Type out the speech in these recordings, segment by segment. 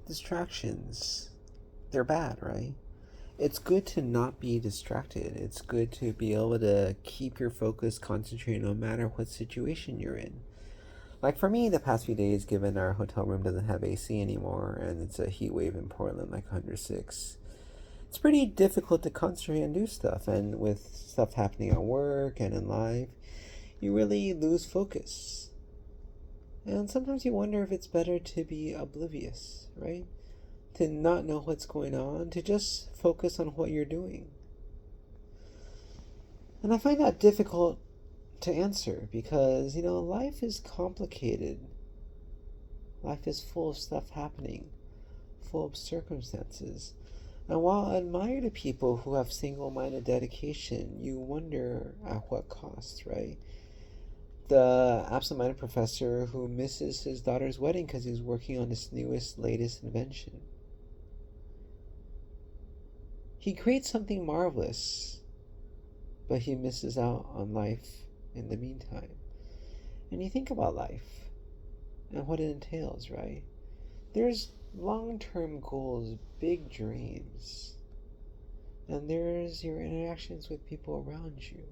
Distractions, they're bad, right? It's good to not be distracted. It's good to be able to keep your focus concentrated no matter what situation you're in. Like for me, the past few days, given our hotel room doesn't have AC anymore and it's a heat wave in Portland, like 106, it's pretty difficult to concentrate and do stuff. And with stuff happening at work and in life, you really lose focus. And sometimes you wonder if it's better to be oblivious, right? To not know what's going on, to just focus on what you're doing. And I find that difficult to answer because, life is complicated. Life is full of stuff happening, full of circumstances. And while I admire the people who have single minded dedication, you wonder at what cost, right? The absent minded professor who misses his daughter's wedding because he's working on his newest, latest invention. He creates something marvelous, but he misses out on life in the meantime. And you think about life and what it entails, right? There's long term goals, big dreams, and there's your interactions with people around you.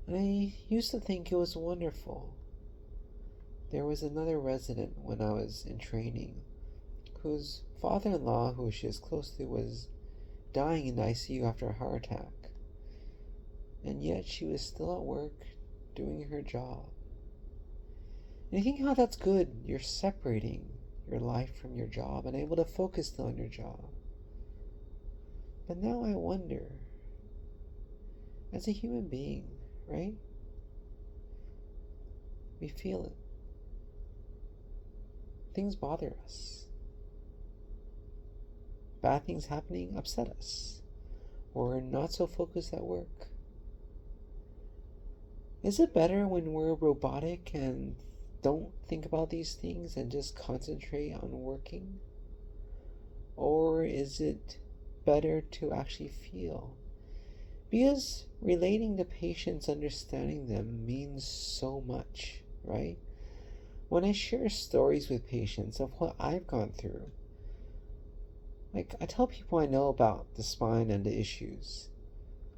I used to think it was wonderful. There was another resident when I was in training whose father in law, who she was close to, was dying in the ICU after a heart attack. And yet she was still at work doing her job. And you think how that's good. You're separating your life from your job and able to focus on your job. But now I wonder, as a human being, right? We feel it. Things bother us. Bad things happening upset us. We're not so focused at work. Is it better when we're robotic and don't think about these things and just concentrate on working? Or is it better to actually feel? Because relating to patients, understanding them means so much, right? When I share stories with patients of what I've gone through, like I tell people I know about the spine and the issues,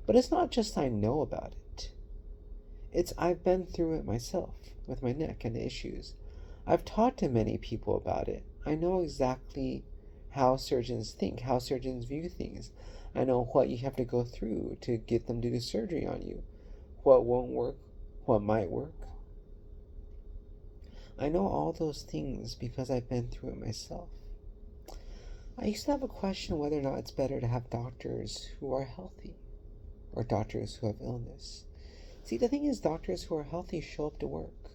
but it's not just I know about it. It's I've been through it myself with my neck and the issues. I've talked to many people about it. I know exactly how surgeons think, how surgeons view things. I know what you have to go through to get them to do surgery on you, what won't work, what might work. I know all those things because I've been through it myself. I used to have a question whether or not it's better to have doctors who are healthy or doctors who have illness. See, the thing is, doctors who are healthy show up to work.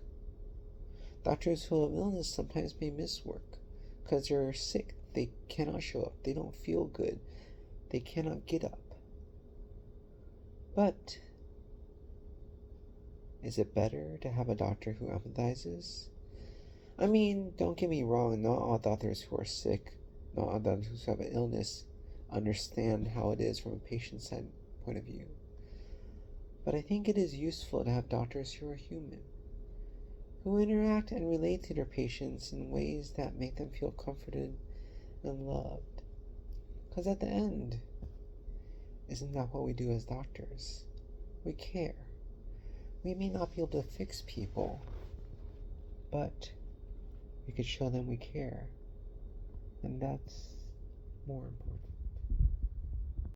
Doctors who have illness sometimes may miss work because they're sick. They cannot show up. They don't feel good. They cannot get up. But is it better to have a doctor who empathizes? I mean, don't get me wrong, not all doctors who are sick, not all doctors who have an illness understand how it is from a patient's point of view. But I think it is useful to have doctors who are human, who interact and relate to their patients in ways that make them feel comforted and loved. Because at the end, isn't that what we do as doctors? We care. We may not be able to fix people, but we could show them we care. And that's more important.